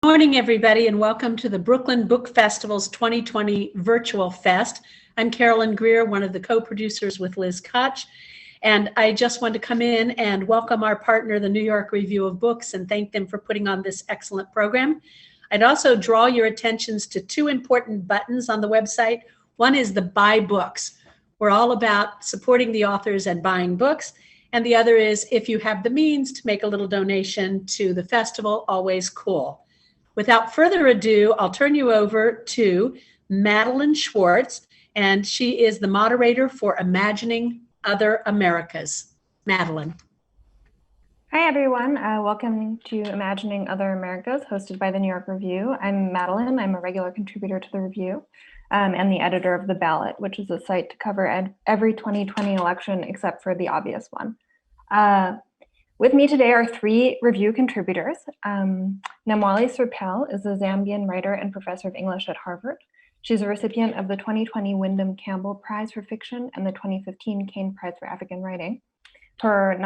Morning, everybody, and welcome to the Brooklyn Book Festival's 2020 Virtual Fest. I'm Carolyn Greer, one of the co-producers with Liz Koch, and I just want to come in and welcome our partner, the New York Review of Books, and thank them for putting on this excellent program. I'd also draw your attentions to two important buttons on the website. One is the Buy Books. We're all about supporting the authors and buying books. And the other is, if you have the means to make a little donation to the festival, always cool. Without further ado, I'll turn you over to Madeleine Schwartz, and she is the moderator for Imagining Other Americas. Madeleine. Hi, everyone. Welcome to Imagining Other Americas, hosted by the New York Review. I'm Madeleine. I'm a regular contributor to the Review and the editor of the Ballot, which is a site to cover every 2020 election except for the obvious one. With me today are three Review contributors. Namwali Serpell is a Zambian writer and professor of English at Harvard. She's a recipient of the 2020 Wyndham Campbell Prize for Fiction and the 2015 Caine Prize for African Writing. Her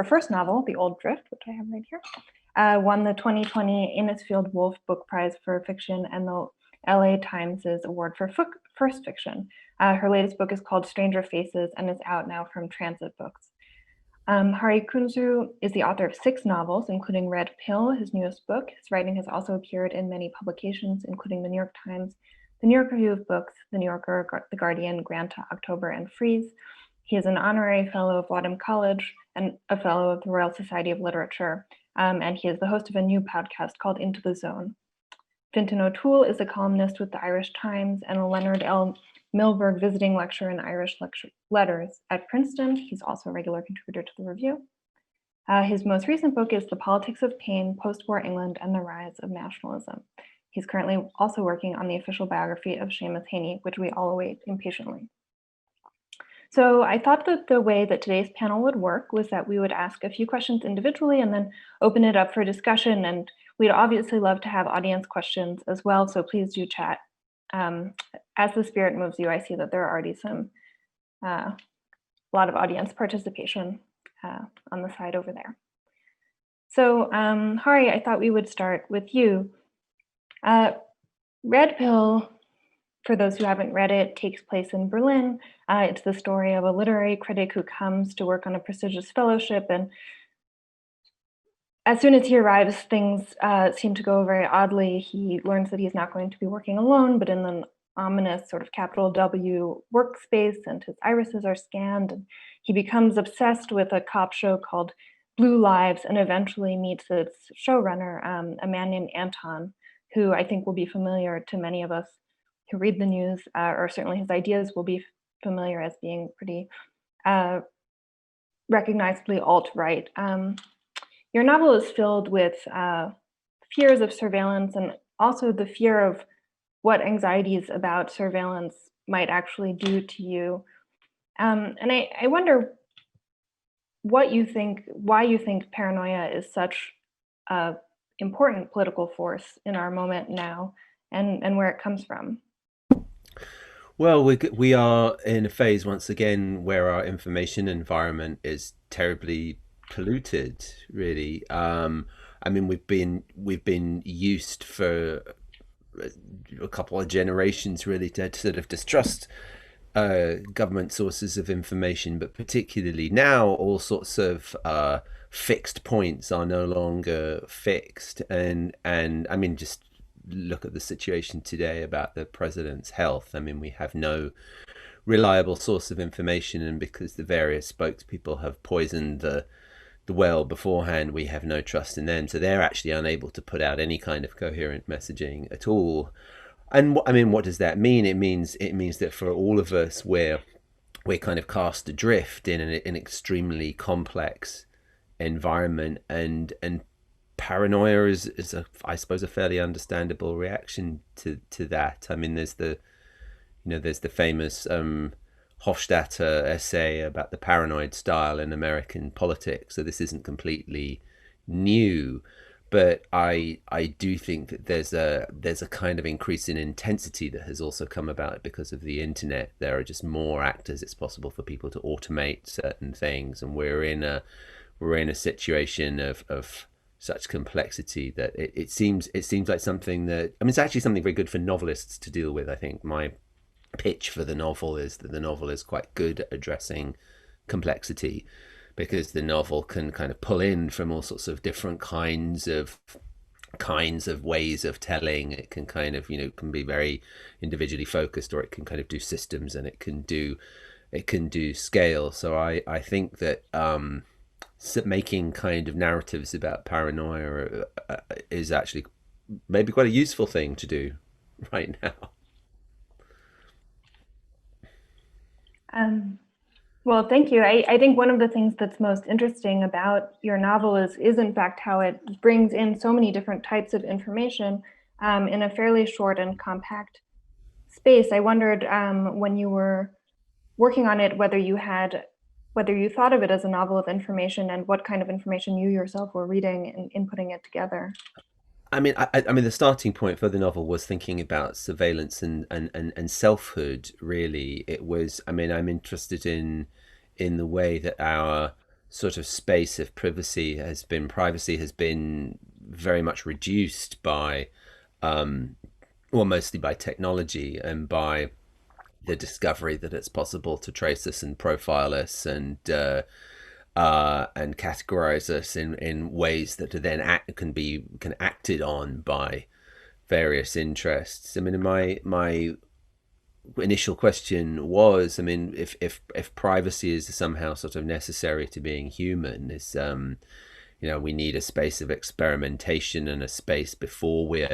first novel, The Old Drift, which I have right here, won the 2020 Innisfield Wolf Book Prize for Fiction and the LA Times' award for first fiction. Her latest book is called Stranger Faces and is out now from Transit Books. Hari Kunzru is the author of 6 novels, including Red Pill, his newest book. His writing has also appeared in many publications, including the New York Times, the New York Review of Books, the New Yorker, the Guardian, Granta, October, and Freeze. He is an honorary fellow of Wadham College and a fellow of the Royal Society of Literature, and he is the host of a new podcast called Into the Zone. Fintan O'Toole is a columnist with the Irish Times and a Leonard L. Milberg visiting lecturer in Irish letters at Princeton. He's also a regular contributor to the Review. His most recent book is The Politics of Pain, Post-War England and the Rise of Nationalism. He's currently also working on the official biography of Seamus Heaney, which we all await impatiently. So I thought that the way that today's panel would work was that we would ask a few questions individually and then open it up for discussion. And we'd obviously love to have audience questions as well, so please do chat. As the spirit moves you, I see that there are already a lot of audience participation on the side over there. So Hari, I thought we would start with you. Red Pill, for those who haven't read it, takes place in Berlin. It's the story of a literary critic who comes to work on a prestigious fellowship, and as soon as he arrives, things seem to go very oddly. He learns that he's not going to be working alone, but in an ominous sort of capital W workspace, and his irises are scanned. And he becomes obsessed with a cop show called Blue Lives and eventually meets its showrunner, a man named Anton, who I think will be familiar to many of us who read the news, or certainly his ideas will be familiar as being pretty recognizably alt-right. Your novel is filled with fears of surveillance and also the fear of what anxieties about surveillance might actually do to you. And I wonder why you think paranoia is such an important political force in our moment now, and where it comes from. Well, we are in a phase once again where our information environment is terribly polluted, really. I mean, we've been used for a couple of generations really to sort of distrust government sources of information, but particularly now all sorts of fixed points are no longer fixed, and I mean, just look at the situation today about the president's health. I mean, we have no reliable source of information, and because the various spokespeople have poisoned the well beforehand, we have no trust in them, so they're actually unable to put out any kind of coherent messaging at all. And I mean, what does that mean? It means that for all of us, we're kind of cast adrift in an extremely complex environment, and paranoia is I suppose a fairly understandable reaction to that. I mean, there's the famous Hofstadter essay about the paranoid style in American politics. So this isn't completely new, but I do think that there's a kind of increase in intensity that has also come about because of the internet. There are just more actors. It's possible for people to automate certain things, and we're in a situation of such complexity that it seems like something that, I mean, it's actually something very good for novelists to deal with. I think my pitch for the novel is that the novel is quite good at addressing complexity, because the novel can kind of pull in from all sorts of different kinds of ways of telling. It can kind of, can be very individually focused, or it can kind of do systems, and it can do scale. So I think that making kind of narratives about paranoia is actually maybe quite a useful thing to do right now. Um, well, thank you. I think one of the things that's most interesting about your novel is in fact how it brings in so many different types of information in a fairly short and compact space. I wondered when you were working on it whether you thought of it as a novel of information, and what kind of information you yourself were reading and inputting it together. I mean, the starting point for the novel was thinking about surveillance and selfhood. Really, it was. I mean, I'm interested in the way that our sort of space of privacy has been very much reduced by, well, mostly by technology, and by the discovery that it's possible to trace us and profile us, and categorize us in ways that are then can acted on by various interests. I mean, my initial question was, I mean, if privacy is somehow sort of necessary to being human, we need a space of experimentation and a space before we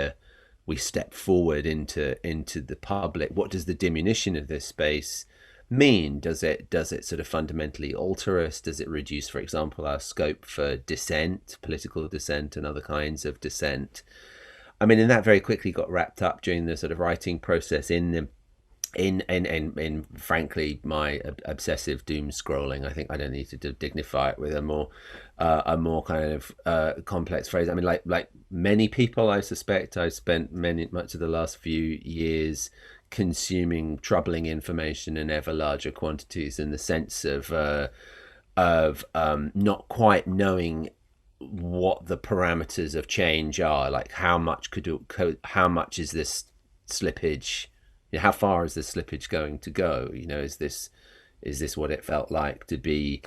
step forward into the public. What does the diminution of this space mean? Does it sort of fundamentally alter us? Does it reduce, for example, our scope for dissent, political dissent, and other kinds of dissent? I mean, and that very quickly got wrapped up during the sort of writing process in frankly my obsessive doom scrolling. I think I don't need to dignify it with a more kind of complex phrase. I mean, like many people, I suspect, I spent much of the last few years consuming troubling information in ever larger quantities, in the sense of not quite knowing what the parameters of change are. Like, how much is this slippage? How far is this slippage going to go? Is this what it felt like to be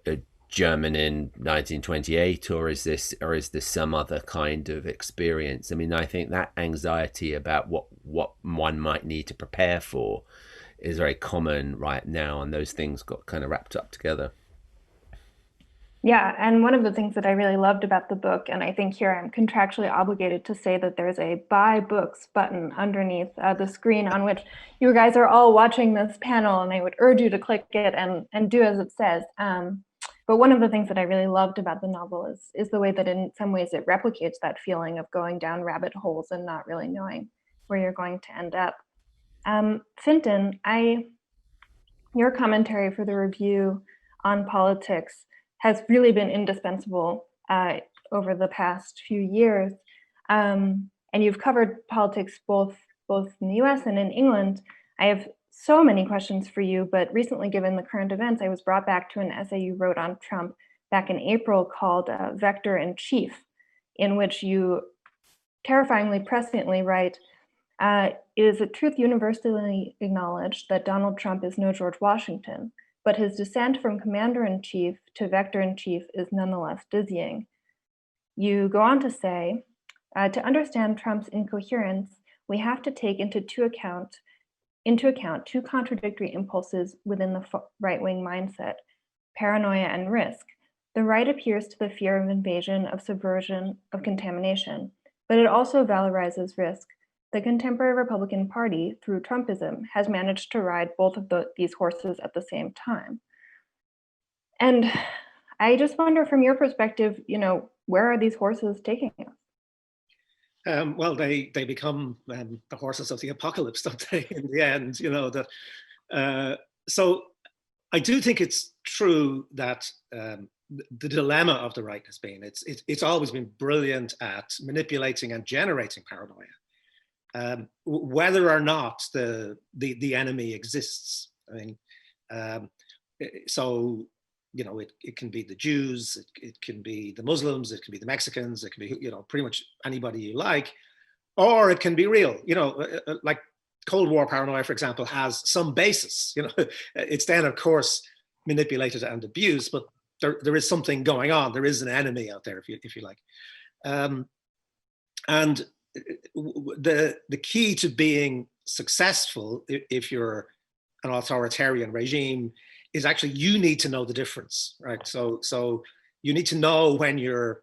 a German in 1928, or is this some other kind of experience? I mean, I think that anxiety about what one might need to prepare for is very common right now, and those things got kind of wrapped up together. Yeah, and one of the things that I really loved about the book, and I think here I'm contractually obligated to say that there's a buy books button underneath the screen on which you guys are all watching this panel, and I would urge you to click it and do as it says. But one of the things that I really loved about the novel is the way that in some ways it replicates that feeling of going down rabbit holes and not really knowing where you're going to end up. Fintan, your commentary for the review on politics has really been indispensable over the past few years. And you've covered politics both in the US and in England. I have so many questions for you, but recently, given the current events, I was brought back to an essay you wrote on Trump back in April called Vector in Chief, in which you terrifyingly presciently write, it is a truth universally acknowledged that Donald Trump is no George Washington, but his descent from commander-in-chief to vector-in-chief is nonetheless dizzying. You go on to say, to understand Trump's incoherence, we have to take into account two contradictory impulses within the right-wing mindset: paranoia and risk. The right appears to the fear of invasion, of subversion, of contamination, but it also valorizes risk. The contemporary Republican Party, through Trumpism, has managed to ride both of these horses at the same time. And I just wonder, from your perspective, where are these horses taking us? Well, they become the horses of the apocalypse, don't they? In the end, so I do think it's true that the dilemma of the right has been it's always been brilliant at manipulating and generating paranoia. Whether or not the enemy exists. I mean, so it can be the Jews, it can be the Muslims, it can be the Mexicans, it can be, pretty much anybody you like, or it can be real, like Cold War paranoia, for example, has some basis, it's then of course manipulated and abused, but there is something going on. There is an enemy out there, if you like. And the key to being successful, if you're an authoritarian regime, is actually you need to know the difference, right? So you need to know when you're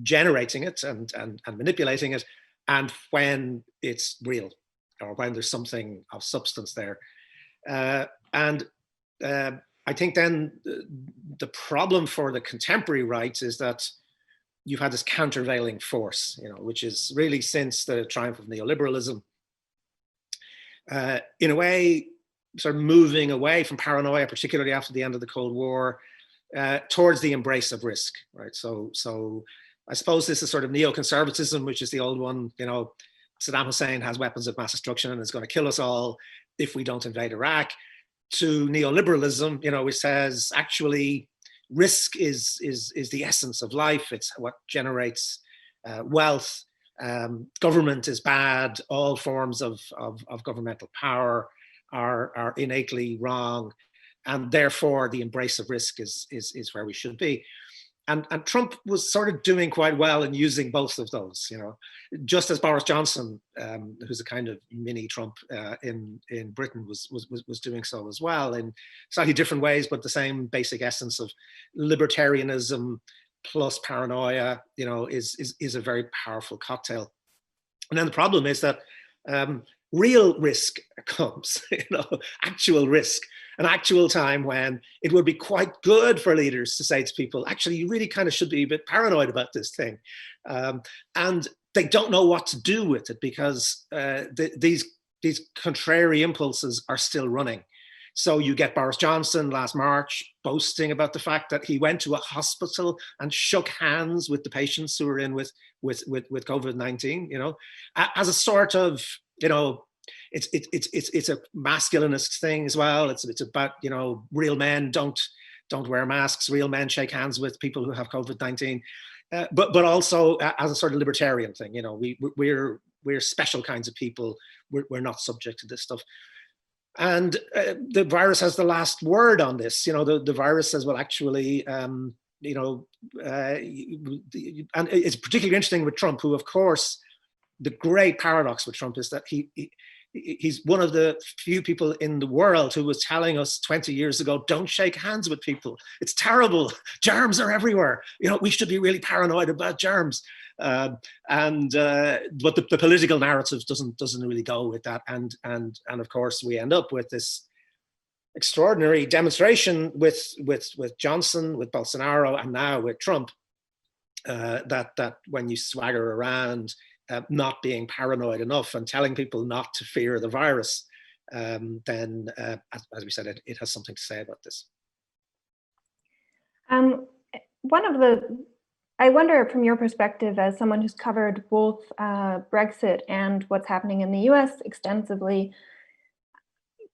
generating it and manipulating it, and when it's real, or when there's something of substance there. I think then the problem for the contemporary right is that you've had this countervailing force, which is really since the triumph of neoliberalism, in a way, sort of moving away from paranoia, particularly after the end of the Cold War, towards the embrace of risk, right? So I suppose this is sort of neoconservatism, which is the old one, Saddam Hussein has weapons of mass destruction and is going to kill us all if we don't invade Iraq, to neoliberalism, which says actually risk is the essence of life. It's what generates wealth. Government is bad. All forms of governmental power are innately wrong, and therefore the embrace of risk is where we should be. And Trump was sort of doing quite well in using both of those, just as Boris Johnson, who's a kind of mini Trump in Britain, was doing so as well, in slightly different ways, but the same basic essence of libertarianism plus paranoia, is a very powerful cocktail. And then the problem is that real risk comes, actual risk, an actual time when it would be quite good for leaders to say to people, actually, you really kind of should be a bit paranoid about this thing. And they don't know what to do with it because these contrary impulses are still running. So you get Boris Johnson last March boasting about the fact that he went to a hospital and shook hands with the patients who were in with COVID-19, as a sort of, it's a masculinist thing as well. It's about, real men don't wear masks. Real men shake hands with people who have COVID-19, but also as a sort of libertarian thing. We're special kinds of people. We're not subject to this stuff. And the virus has the last word on this. The virus says, well, actually, and it's particularly interesting with Trump, who, of course, the great paradox with Trump is that he's one of the few people in the world who was telling us 20 years ago, don't shake hands with people. It's terrible. Germs are everywhere. We should be really paranoid about germs. But the political narrative doesn't really go with that. And of course, we end up with this extraordinary demonstration with Johnson, with Bolsonaro, and now with Trump, that when you swagger around not being paranoid enough and telling people not to fear the virus, then, as we said, it has something to say about this. I wonder, from your perspective, as someone who's covered both Brexit and what's happening in the US extensively,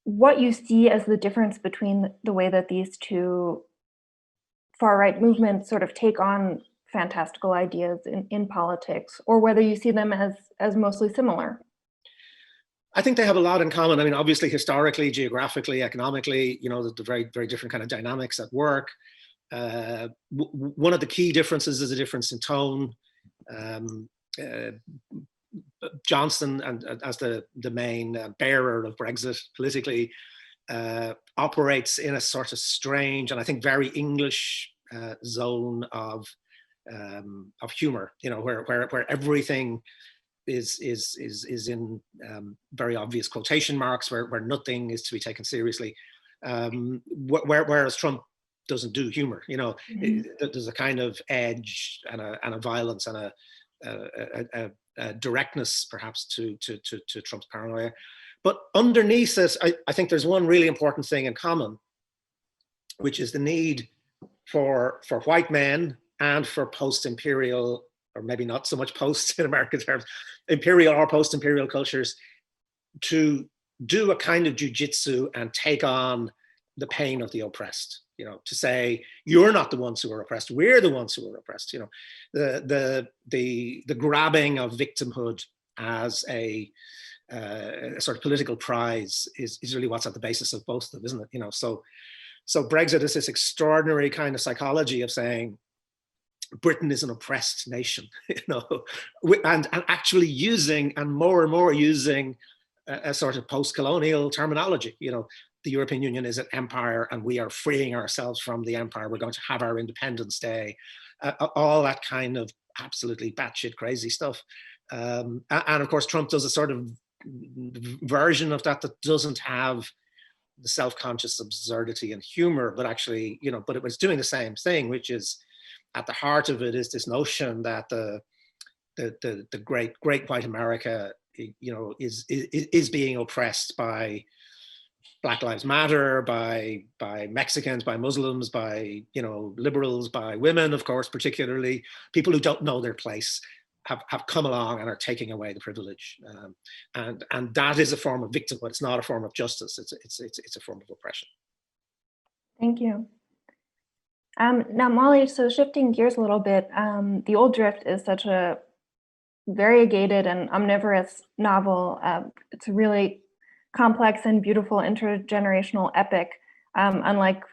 what you see as the difference between the way that these two far-right movements sort of take on fantastical ideas in politics, or whether you see them as mostly similar. I think they have a lot in common. I mean, obviously, historically, geographically, economically, the very, very different kind of dynamics at work. One of the key differences is a difference in tone. Johnson, and as the main bearer of Brexit politically, operates in a sort of strange and I think very English zone of humor, where everything is in very obvious quotation marks, where nothing is to be taken seriously. Whereas Trump doesn't do humor, there's a kind of edge and a violence and a directness, perhaps, to Trump's paranoia. But underneath it, I think there's one really important thing in common, which is the need for white men and for post-imperial, or maybe not so much post in American terms, imperial or post-imperial cultures, to do a kind of jujitsu and take on the pain of the oppressed. to say you're not the ones who are oppressed, we're the ones who are oppressed. The grabbing of victimhood as a sort of political prize is really what's at the basis of both of them, isn't it? So Brexit is this extraordinary kind of psychology of saying Britain is an oppressed nation, and actually using and more using a sort of post-colonial terminology. The European Union is an empire and we are freeing ourselves from the empire. We're going to have our Independence Day, all that kind of absolutely batshit crazy stuff. And of course, Trump does a sort of version of that doesn't have the self-conscious absurdity and humor, but actually, but it was doing the same thing, which is at the heart of it is this notion that the great white America, is being oppressed by Black Lives Matter, by Mexicans, by Muslims, by liberals, by women, of course, particularly people who don't know their place have come along and are taking away the privilege, and that is a form of victimhood. It's not a form of justice. It's a form of oppression. Thank you. Now, Molly, so shifting gears a little bit, The Old Drift is such a variegated and omnivorous novel. It's a really complex and beautiful intergenerational epic, unlike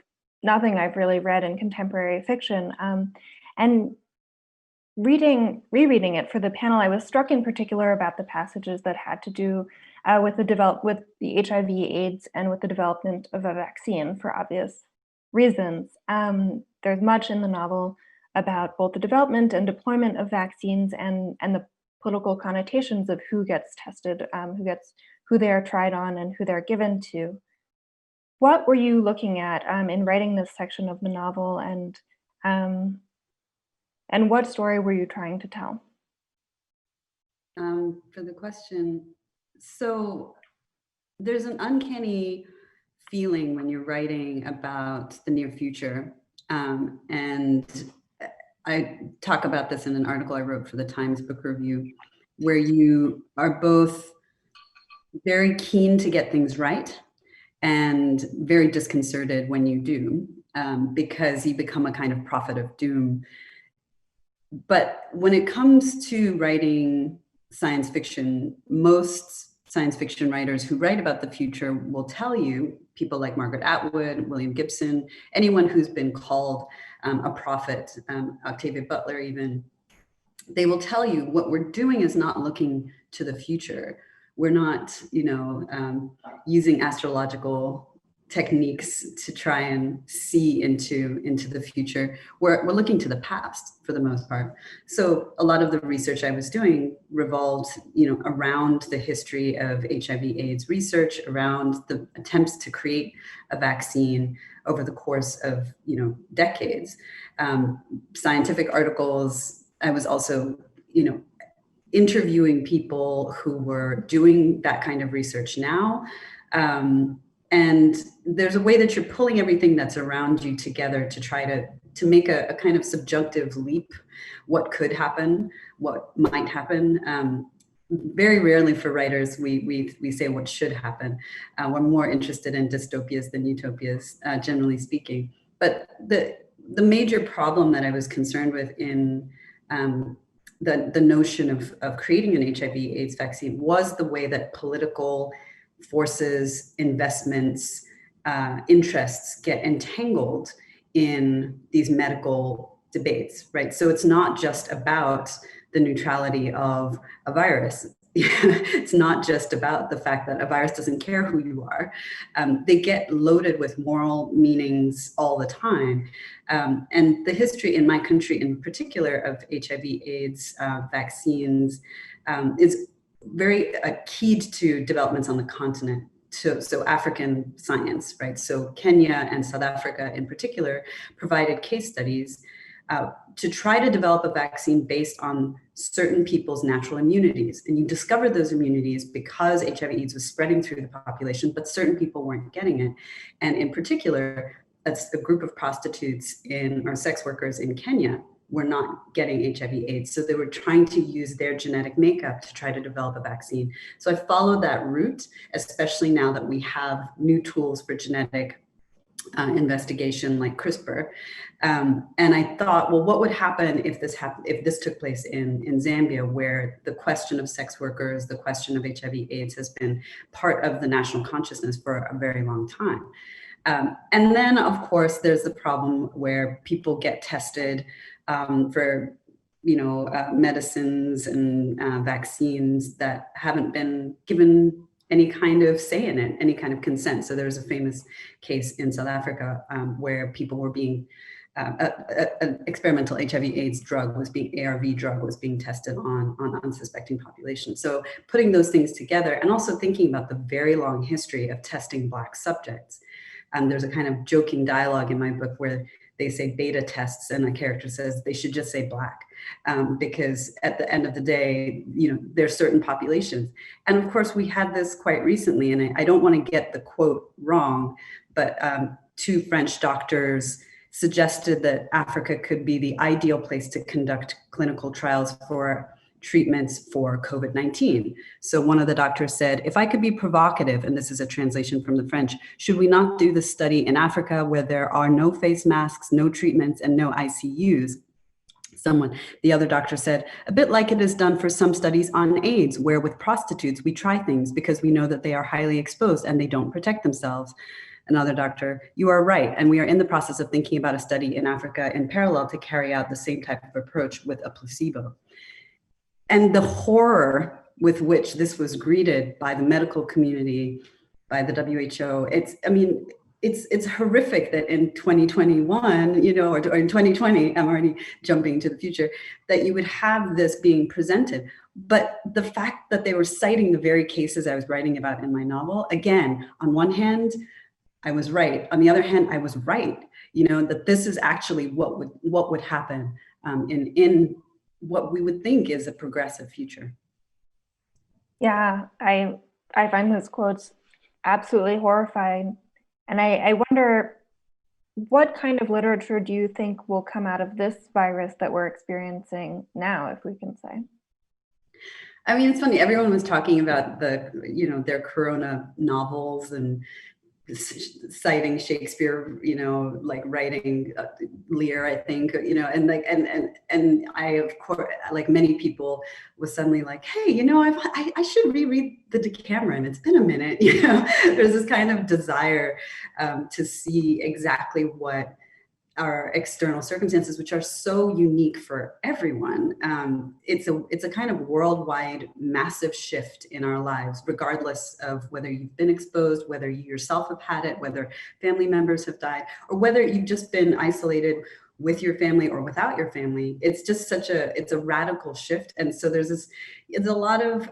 nothing I've really read in contemporary fiction. And rereading it for the panel, I was struck in particular about the passages that had to do with the HIV/AIDS and with the development of a vaccine for obvious reasons. There's much in the novel about both the development and deployment of vaccines and the political connotations of who gets tested, who they are tried on, and who they're given to. What were you looking at in writing this section of the novel, and what story were you trying to tell? For the question, so there's an uncanny feeling when you're writing about the near future, and I talk about this in an article I wrote for the Times Book Review, where you are both very keen to get things right and very disconcerted when you do, because you become a kind of prophet of doom. But when it comes to writing science fiction, most science fiction writers who write about the future will tell you, people like Margaret Atwood, William Gibson, anyone who's been called a prophet, Octavia Butler even, they will tell you what we're doing is not looking to the future. We're not, using astrological techniques to try and see into the future. We're looking to the past for the most part. So a lot of the research I was doing revolved, around the history of HIV/AIDS research, around the attempts to create a vaccine over the course of, decades. Scientific articles. I was also, interviewing people who were doing that kind of research now. And there's a way that you're pulling everything that's around you together to try to make a kind of subjunctive leap. What could happen, what might happen. Very rarely for writers, we say what should happen. We're more interested in dystopias than utopias, generally speaking. But the major problem that I was concerned with in the notion of creating an HIV/AIDS vaccine was the way that political forces, investments, interests get entangled in these medical debates, right? So it's not just about the neutrality of a virus. It's not just about the fact that a virus doesn't care who you are. They get loaded with moral meanings all the time. And the history in my country in particular of HIV/AIDS vaccines is very keyed to developments on the continent. So African science, right? So Kenya and South Africa in particular provided case studies to try to develop a vaccine based on certain people's natural immunities. And you discovered those immunities because HIV/AIDS was spreading through the population, but certain people weren't getting it. And in particular, that's a group of prostitutes or sex workers in Kenya were not getting HIV/AIDS. So they were trying to use their genetic makeup to try to develop a vaccine. So I followed that route, especially now that we have new tools for genetic investigation like CRISPR. And I thought, well, what would happen if this took place in Zambia, where the question of sex workers, the question of HIV/AIDS has been part of the national consciousness for a very long time. And then, of course, there's the problem where people get tested for medicines and vaccines that haven't been given any kind of say in it, any kind of consent. So there's a famous case in South Africa where people were being, an experimental HIV/AIDS drug was being, ARV drug was being tested on unsuspecting populations. So putting those things together, and also thinking about the very long history of testing Black subjects. There's a kind of joking dialogue in my book where they say beta tests, and a character says they should just say Black, because at the end of the day, there's certain populations. And of course, we had this quite recently, and I don't want to get the quote wrong, but 2 French doctors suggested that Africa could be the ideal place to conduct clinical trials for treatments for COVID-19. So one of the doctors said, if I could be provocative, and this is a translation from the French, should we not do the study in Africa where there are no face masks, no treatments, and no ICUs? The other doctor said, a bit like it is done for some studies on AIDS, where with prostitutes, we try things because we know that they are highly exposed and they don't protect themselves. Another doctor, you are right. And we are in the process of thinking about a study in Africa in parallel to carry out the same type of approach with a placebo. And the horror with which this was greeted by the medical community, by the WHO, it's horrific that in 2021, or in 2020, I'm already jumping to the future, that you would have this being presented. But the fact that they were citing the very cases I was writing about in my novel, again, on one hand, I was right. On the other hand, I was right, that this is actually what would happen in what we would think is a progressive future. Yeah, I find those quotes absolutely horrifying. And I wonder, what kind of literature do you think will come out of this virus that we're experiencing now, if we can say? I mean, it's funny, everyone was talking about their Corona novels and citing Shakespeare, like writing Lear, I think, and I, of course, like many people, was suddenly like, hey, I should reread the Decameron. It's been a minute, There's this kind of desire to see exactly what our external circumstances, which are so unique for everyone. It's a kind of worldwide massive shift in our lives, regardless of whether you've been exposed, whether you yourself have had it, whether family members have died, or whether you've just been isolated with your family or without your family. It's just it's a radical shift. And so there's a lot of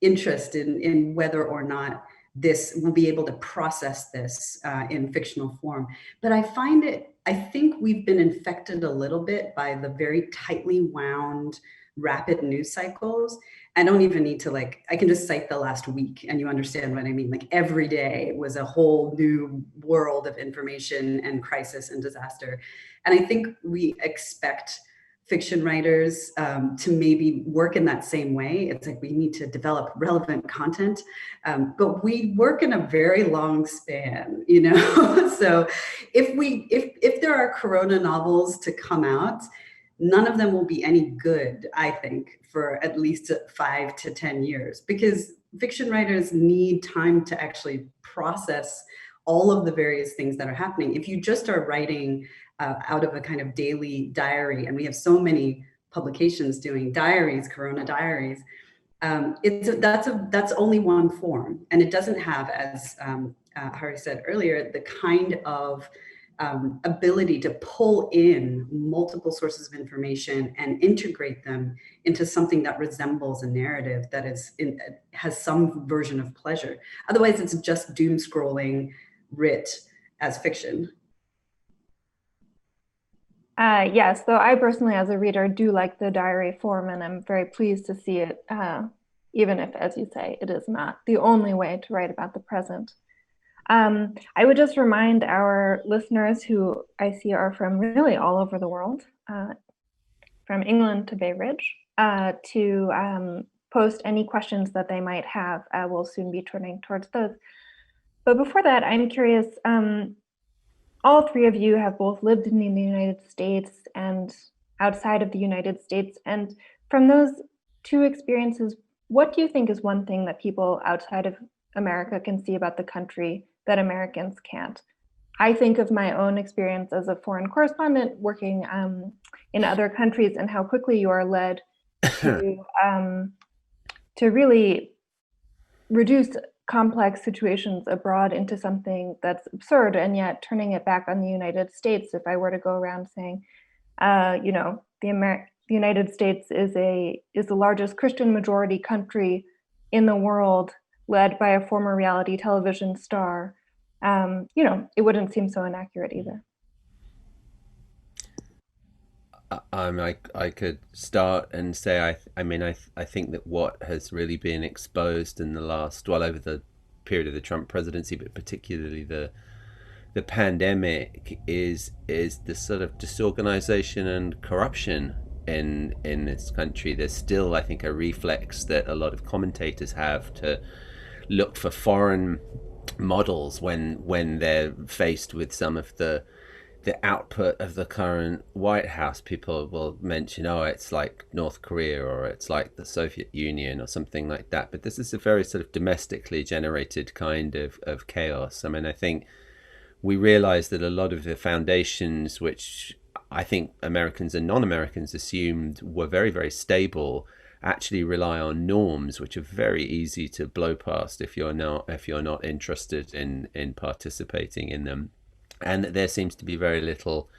interest in whether or not this will be able to process this in fictional form. But I think we've been infected a little bit by the very tightly wound, rapid news cycles. I don't even need to I can just cite the last week and you understand what I mean. Like every day was a whole new world of information and crisis and disaster. And I think we expect fiction writers to maybe work in that same way. It's like we need to develop relevant content, but we work in a very long span, So if there are Corona novels to come out, none of them will be any good, I think, for at least 5 to 10 years, because fiction writers need time to actually process all of the various things that are happening. If you just are writing out of a kind of daily diary, and we have so many publications doing diaries, Corona diaries, that's only one form, and it doesn't have, as Hari said earlier, the kind of ability to pull in multiple sources of information and integrate them into something that resembles a narrative that has some version of pleasure. Otherwise, it's just doom scrolling writ as fiction. Yes, so I personally, as a reader, do like the diary form, and I'm very pleased to see it, even if, as you say, it is not the only way to write about the present. I would just remind our listeners, who I see are from really all over the world, from England to Bay Ridge, to post any questions that they might have. We'll soon be turning towards those. But before that, I'm curious, all three of you have both lived in the United States and outside of the United States. And from those two experiences, what do you think is one thing that people outside of America can see about the country that Americans can't? I think of my own experience as a foreign correspondent working in other countries and how quickly you are led to really reduce complex situations abroad into something that's absurd, and yet turning it back on the United States. If I were to go around saying, the United States is the largest Christian majority country in the world, led by a former reality television star, it wouldn't seem so inaccurate either. I could start and say I think that what has really been exposed in the last, well, over the period of the Trump presidency, but particularly the pandemic, is the sort of disorganization and corruption in this country. There's still, I think, a reflex that a lot of commentators have to look for foreign models when they're faced with some of the output of the current White House. People will mention, oh, it's like North Korea or it's like the Soviet Union or something like that. But this is a very sort of domestically generated kind of chaos. I mean, I think we realize that a lot of the foundations, which I think Americans and non-Americans assumed were very, very stable, actually rely on norms which are very easy to blow past if you're not interested in participating in them. And there seems to be very little,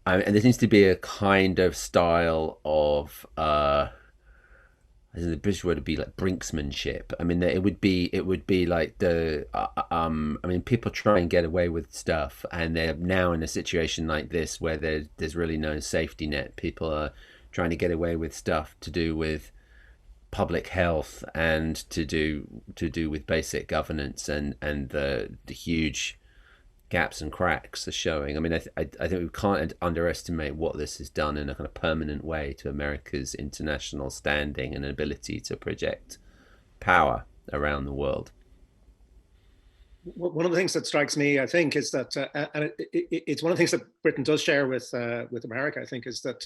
and there seems to be a kind of style of, I think the British word would be like brinksmanship. I mean, it would be like I mean, people try and get away with stuff, and they're now in a situation like this where there's really no safety net. People are trying to get away with stuff to do with public health and to do with basic governance, and the huge gaps and cracks are showing. I mean, I think we can't underestimate what this has done in a kind of permanent way to America's international standing and ability to project power around the world. One of the things that strikes me, I think, is that, and it's one of the things that Britain does share with America, I think, is that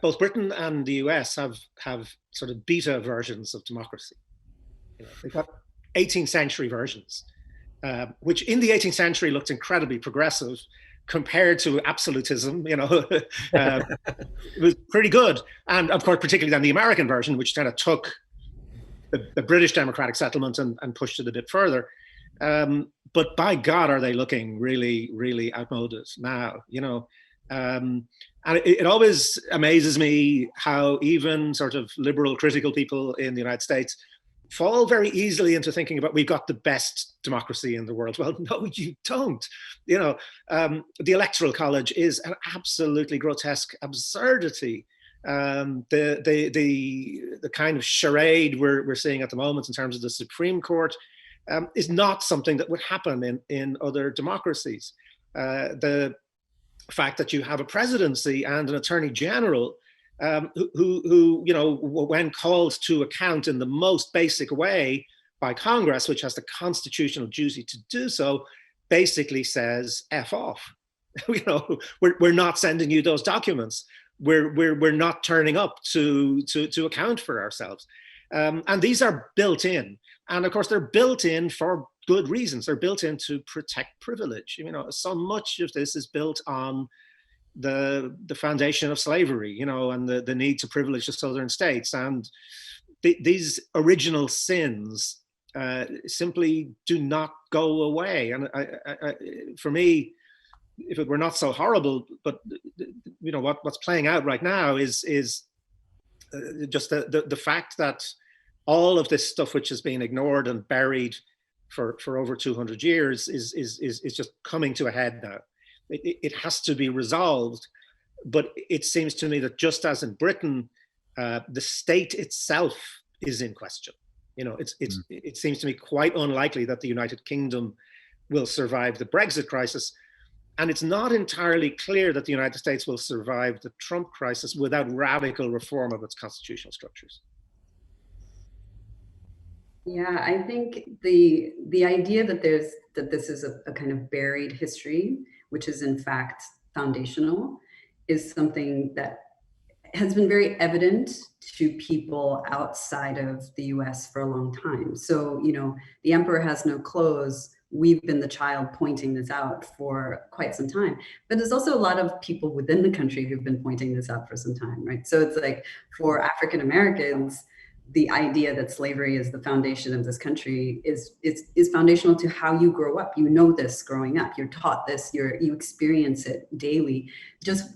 both Britain and the US have sort of beta versions of democracy. They've got 18th century versions, which in the 18th century looked incredibly progressive compared to absolutism. It was pretty good. And of course, particularly then the American version, which kind of took the British democratic settlement and pushed it a bit further. But by God, are they looking really, really outmoded now, and it always amazes me how even sort of liberal critical people in the United States fall very easily into thinking about, we've got the best democracy in the world. Well, no, you don't. The Electoral College is an absolutely grotesque absurdity. The kind of charade we're seeing at the moment in terms of the Supreme Court is not something that would happen in other democracies. The fact that you have a presidency and an attorney general who when called to account in the most basic way by Congress, which has the constitutional duty to do so, basically says F off. We're not sending you those documents. We're not turning up to account for ourselves. And these are built in. And of course, they're built in for good reasons. They're built in to protect privilege. So much of this is built on the foundation of slavery, and the need to privilege the southern states. And these original sins simply do not go away. And for me, if it were not so horrible, but what's playing out right now is just the fact that all of this stuff which has been ignored and buried for over 200 years is just coming to a head now. It has to be resolved, but it seems to me that just as in Britain, the state itself is in question. It seems to me quite unlikely that the United Kingdom will survive the Brexit crisis, and it's not entirely clear that the United States will survive the Trump crisis without radical reform of its constitutional structures. Yeah, I think the idea that this is a kind of buried history, which is in fact foundational, is something that has been very evident to people outside of the US for a long time. So, the emperor has no clothes. We've been the child pointing this out for quite some time. But there's also a lot of people within the country who've been pointing this out for some time, right? So it's like for African Americans, the idea that slavery is the foundation of this country is foundational to how you grow up. You know this growing up. You're taught this. You experience it daily. Just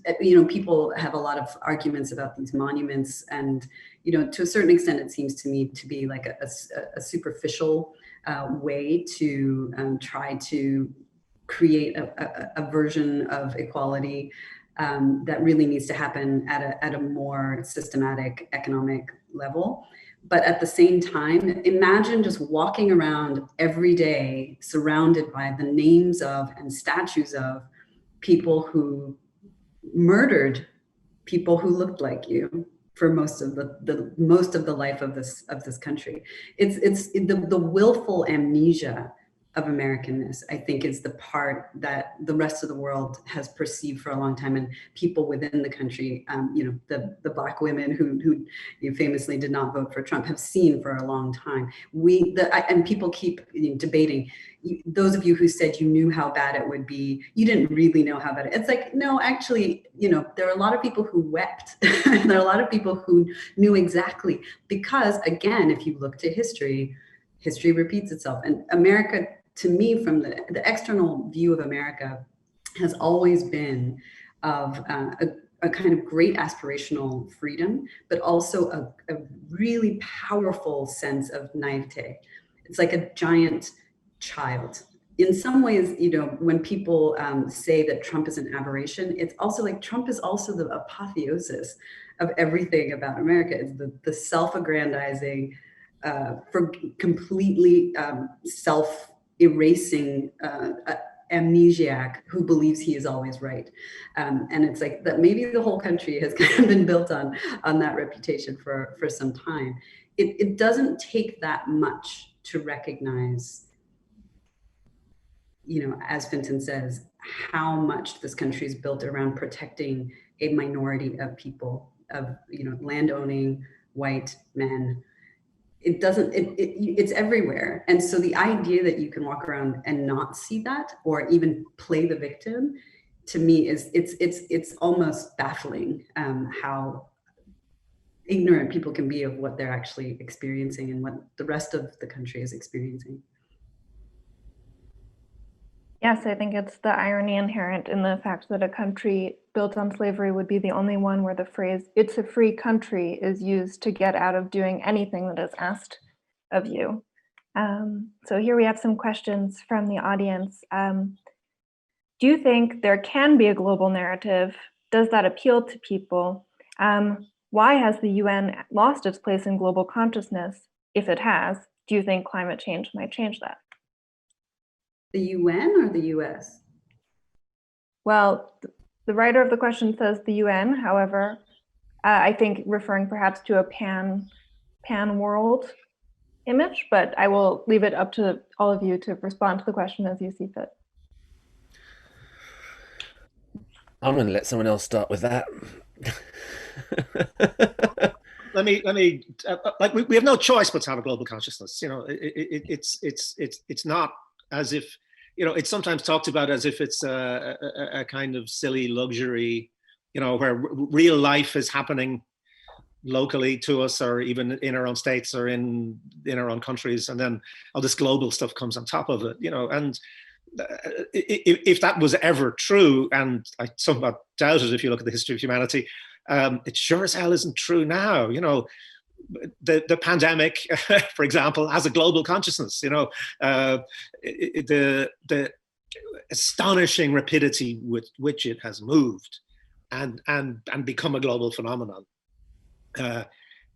people have a lot of arguments about these monuments, and to a certain extent, it seems to me to be like a superficial way to try to create a version of equality that really needs to happen at a more systematic economic level. But at the same time, imagine just walking around every day surrounded by the names of and statues of people who murdered people who looked like you for most of the life of this country. It's the willful amnesia of Americanness, I think, is the part that the rest of the world has perceived for a long time, and people within the country, the Black women who famously did not vote for Trump, have seen for a long time. And people keep debating. Those of you who said you knew how bad it would be, you didn't really know how bad it. It's like, no, actually, there are a lot of people who wept. There are a lot of people who knew exactly, because again, if you look to history repeats itself, and America, to me, from the external view of America, has always been of a kind of great aspirational freedom, but also a really powerful sense of naivete. It's like a giant child. In some ways, when people say that Trump is an aberration, it's also like Trump is also the apotheosis of everything about America. It's the self-aggrandizing, for completely self-erasing amnesiac who believes he is always right. And it's like that maybe the whole country has kind of been built on that reputation for some time. It doesn't take that much to recognize, as Fintan says, how much this country is built around protecting a minority of people, of landowning white men. It's everywhere. And so the idea that you can walk around and not see that, or even play the victim, to me it's almost baffling how ignorant people can be of what they're actually experiencing and what the rest of the country is experiencing. Yes, I think it's the irony inherent in the fact that a country built on slavery would be the only one where the phrase "it's a free country" is used to get out of doing anything that is asked of you. So here we have some questions from the audience. Do you think there can be a global narrative? Does that appeal to people? Why has the UN lost its place in global consciousness? If it has, do you think climate change might change that? The UN or the US? Well, the writer of the question says the UN. However, I think referring perhaps to a pan world image, but I will leave it up to all of you to respond to the question as you see fit. I'm going to let someone else start with that. Let me like we have no choice but to have a global consciousness. It's not as if, it's sometimes talked about as if it's a kind of silly luxury, where real life is happening locally to us, or even in our own states, or in our own countries, and then all this global stuff comes on top of it, and if that was ever true, and I somewhat doubt it if you look at the history of humanity, it sure as hell isn't true now. The pandemic, for example, has a global consciousness. The astonishing rapidity with which it has moved and become a global phenomenon.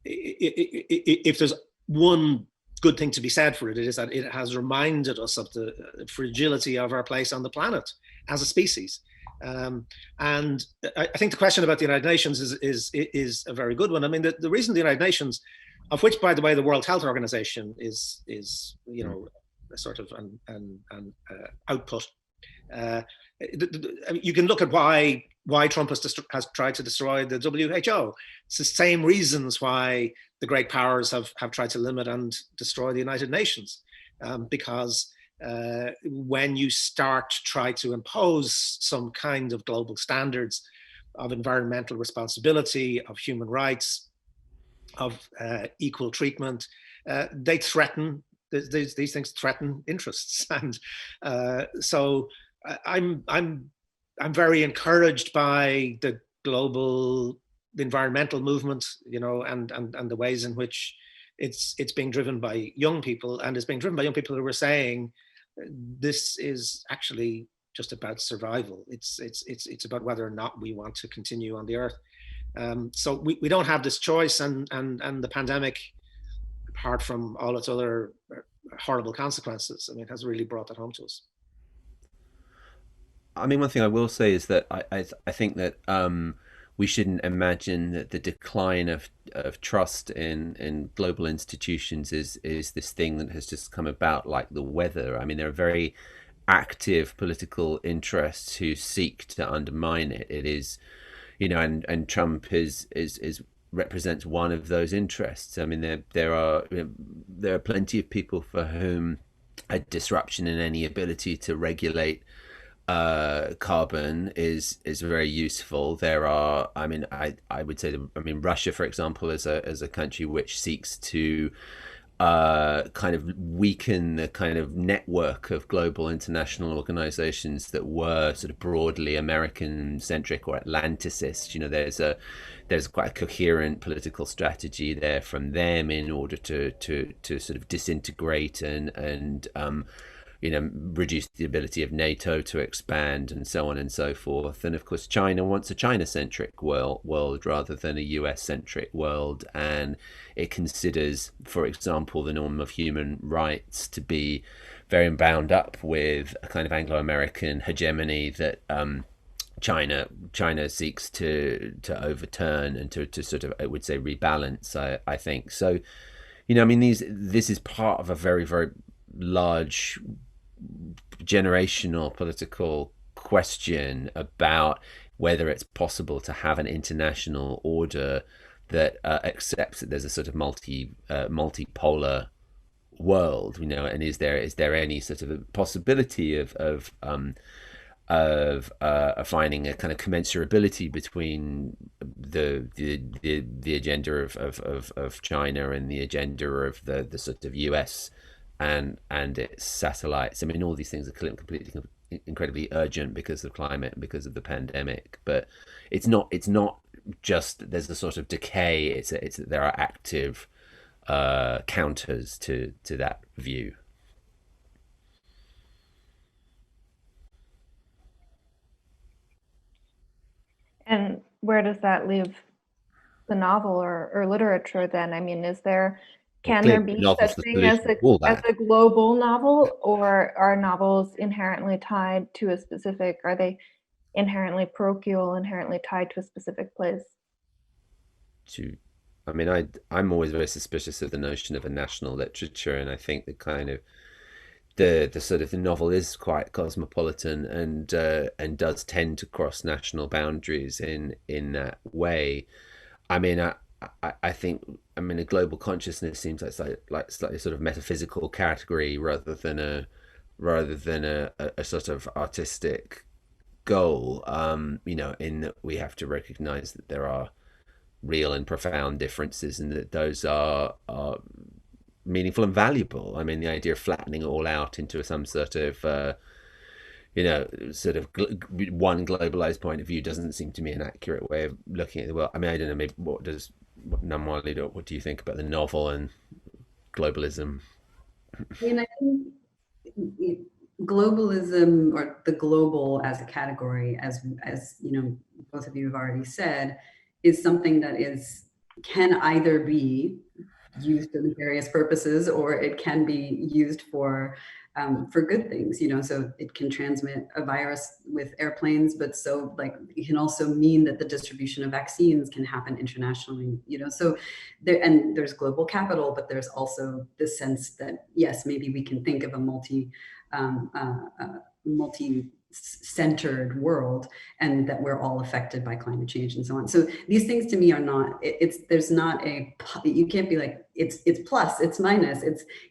If there's one good thing to be said for it, it is that it has reminded us of the fragility of our place on the planet as a species. And I think the question about the United Nations is a very good one. I mean, the reason the United Nations, of which, by the way, the World Health Organization is you know, a sort of an output. You can look at why Trump has tried to destroy the WHO. It's the same reasons why the great powers have tried to limit and destroy the United Nations, because when you start to try to impose some kind of global standards of environmental responsibility, of human rights, of equal treatment, they threaten, these things threaten interests. And so I'm very encouraged by the global environmental movement, you know, and the ways in which it's being driven by young people, and it's being driven by young people who are saying this is actually just about survival. It's about whether or not we want to continue on the earth. So we don't have this choice, and the pandemic, apart from all its other horrible consequences, I mean, has really brought that home to us. I mean, one thing I will say is that I think that we shouldn't imagine that the decline of trust in global institutions is this thing that has just come about like the weather. I mean, there are very active political interests who seek to undermine it. It is, you know, and Trump is represents one of those interests. I mean, there are plenty of people for whom a disruption in any ability to regulate carbon is very useful. There are, I mean, I would say, I mean, Russia, for example, as a country which seeks to kind of weaken the kind of network of global international organizations that were sort of broadly American centric or Atlanticist. You know, there's quite a coherent political strategy there from them in order to sort of disintegrate and you know, reduce the ability of NATO to expand and so on and so forth. And of course, China wants a China-centric world rather than a US-centric world. And it considers, for example, the norm of human rights to be very bound up with a kind of Anglo-American hegemony that China seeks to overturn and to sort of, I would say, rebalance, I think. So, you know, I mean, this is part of a very, very large generational political question about whether it's possible to have an international order that accepts that there's a sort of multipolar world, you know, and is there any sort of possibility of finding a kind of commensurability between the agenda of China and the agenda of the sort of US and its satellites. I mean, all these things are completely incredibly urgent because of climate and because of the pandemic. But it's not just there's a sort of decay. It's there are active counters to that view. And where does that leave the novel or literature then? I mean, can there be such thing as a global novel, or are novels inherently tied to a specific, are they inherently parochial, inherently tied to a specific place? I mean, I'm always very suspicious of the notion of a national literature, and I think the kind of the sort of the novel is quite cosmopolitan and does tend to cross national boundaries in that way. I mean, I think, I mean, a global consciousness seems like slightly sort of metaphysical category rather than a sort of artistic goal. You know, in that we have to recognize that there are real and profound differences, and that those are meaningful and valuable. I mean, the idea of flattening it all out into some sort of you know, sort of one globalized point of view doesn't seem to me an accurate way of looking at the world. I mean, I don't know, maybe what Namwali, what do you think about the novel and globalism? I mean, I think globalism, or the global as a category, as you know, both of you have already said, is something that can either be used for various purposes, or it can be used for for good things, so it can transmit a virus with airplanes, but so like it can also mean that the distribution of vaccines can happen internationally, so there's global capital, but there's also the sense that, yes, maybe we can think of a multi-centered world, and that we're all affected by climate change and so on. So these things to me are not, there's not you can't be like, it's plus, it's minus,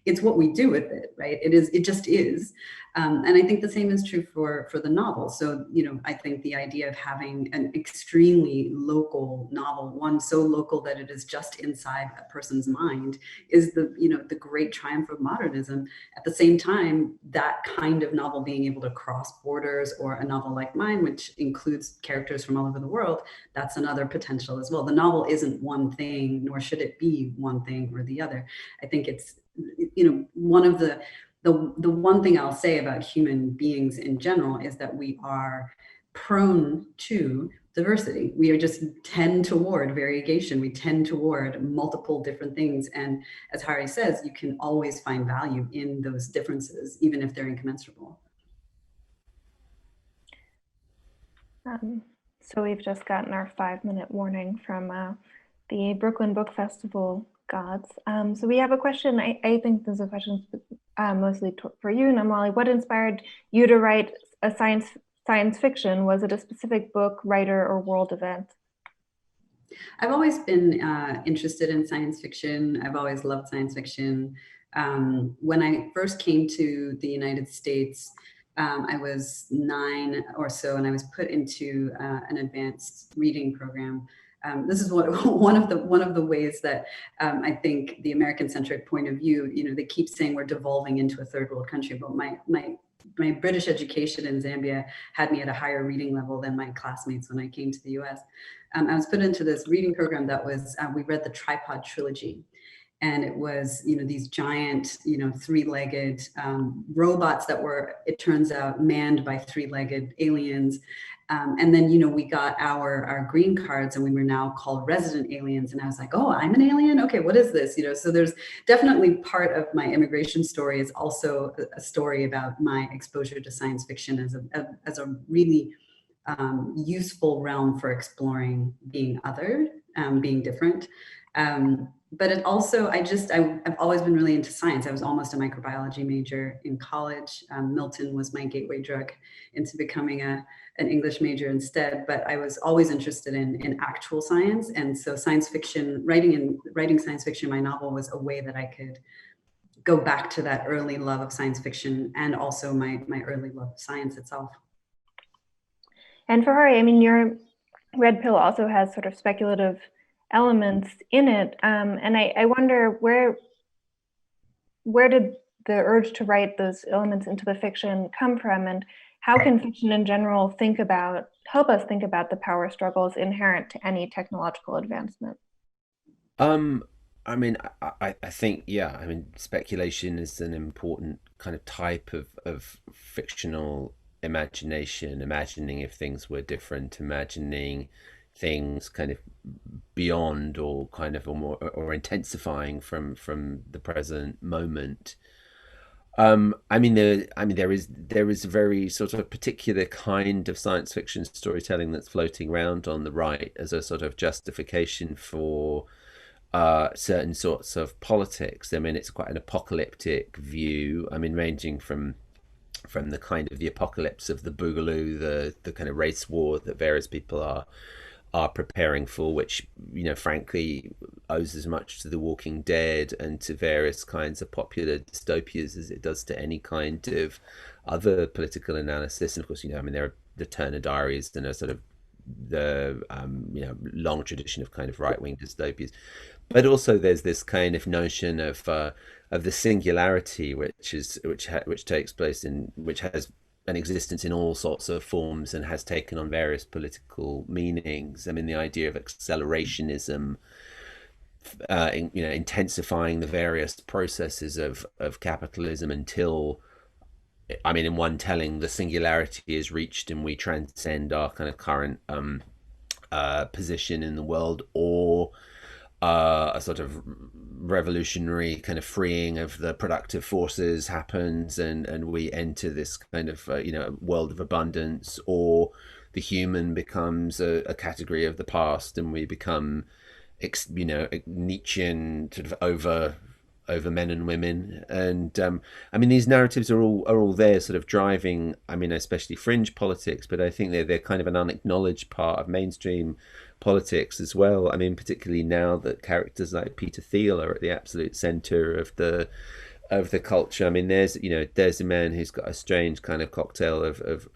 it's what we do with it, right? It just is. And I think the same is true for the novel. So, I think the idea of having an extremely local novel, one so local that it is just inside a person's mind, is the great triumph of modernism. At the same time, that kind of novel being able to cross borders, or a novel like mine, which includes characters from all over the world, that's another potential as well. The novel isn't one thing, nor should it be one thing or the other. I think it's, one of the one thing I'll say about human beings in general is that we are prone to diversity. We just tend toward variegation. We tend toward multiple different things. And as Hari says, you can always find value in those differences, even if they're incommensurable. So we've just gotten our 5-minute warning from the Brooklyn Book Festival gods. So we have a question. I think this is a question mostly for you, Namwali. What inspired you to write a science fiction? Was it a specific book, writer, or world event? I've always been interested in science fiction. I've always loved science fiction. When I first came to the United States, I was 9 or so, and I was put into an advanced reading program. This is one of the ways that I think the American-centric point of view, they keep saying we're devolving into a third world country, but my British education in Zambia had me at a higher reading level than my classmates when I came to the US. I was put into this reading program that was, we read the Tripod Trilogy. And it was, these giant, 3-legged robots that were, it turns out, manned by 3-legged aliens. And then, we got our green cards, and we were now called resident aliens. And I was like, oh, I'm an alien? Okay, what is this? So there's definitely part of my immigration story is also a story about my exposure to science fiction as a really useful realm for exploring being other, being different. But it also, I've always been really into science. I was almost a microbiology major in college. Milton was my gateway drug into becoming an English major instead, but I was always interested in actual science. And so science fiction, writing science fiction, my novel was a way that I could go back to that early love of science fiction, and also my early love of science itself. And for Hari, your Red Pill also has sort of speculative elements in it, and I wonder where did the urge to write those elements into the fiction come from, and how can fiction in general help us think about the power struggles inherent to any technological advancement? I think, yeah, speculation is an important kind of type of fictional imagination, imagining if things were different, imagining things kind of beyond or kind of or intensifying from the present moment. There is a very sort of particular kind of science fiction storytelling that's floating around on the right as a sort of justification for certain sorts of politics. It's quite an apocalyptic view. Ranging from the kind of the apocalypse of the Boogaloo, the kind of race war that various people are preparing for, which frankly owes as much to The Walking Dead and to various kinds of popular dystopias as it does to any kind of other political analysis. And of course, there are the Turner Diaries and a sort of the long tradition of kind of right-wing dystopias, but also there's this kind of notion of the singularity, which takes place which has an existence in all sorts of forms and has taken on various political meanings. The idea of accelerationism, intensifying the various processes of capitalism until, in one telling, the singularity is reached and we transcend our kind of current position in the world, or a sort of revolutionary kind of freeing of the productive forces happens, and we enter this kind of world of abundance, or the human becomes a category of the past, and we become Nietzschean sort of over men and women. And I mean, these narratives are all there, sort of driving, I mean, especially fringe politics, but I think they're kind of an unacknowledged part of mainstream politics as well. I mean, particularly now that characters like Peter Thiel are at the absolute center of the culture. I mean, there's a man who's got a strange kind of cocktail of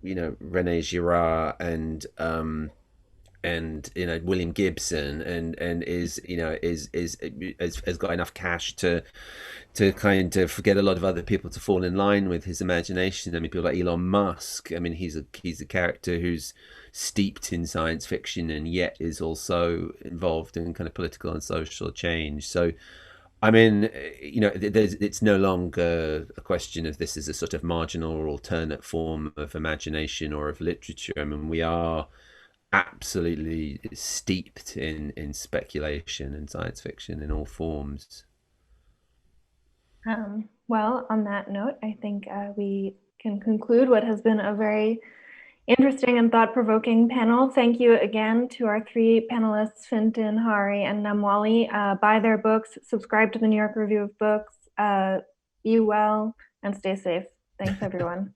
Rene Girard and William Gibson, and is has got enough cash to kind of get a lot of other people to fall in line with his imagination. I mean, people like Elon Musk. I mean, he's a character who's steeped in science fiction and yet is also involved in kind of political and social change. So I mean, it's no longer a question of this is a sort of marginal or alternate form of imagination or of literature. I mean, we are absolutely steeped in speculation and science fiction in all forms. Well, on that note, I think we can conclude what has been a very interesting and thought-provoking panel. Thank you again to our three panelists, Fintan, Hari, and Namwali. Buy their books, subscribe to the New York Review of Books, be well, and stay safe. Thanks, everyone.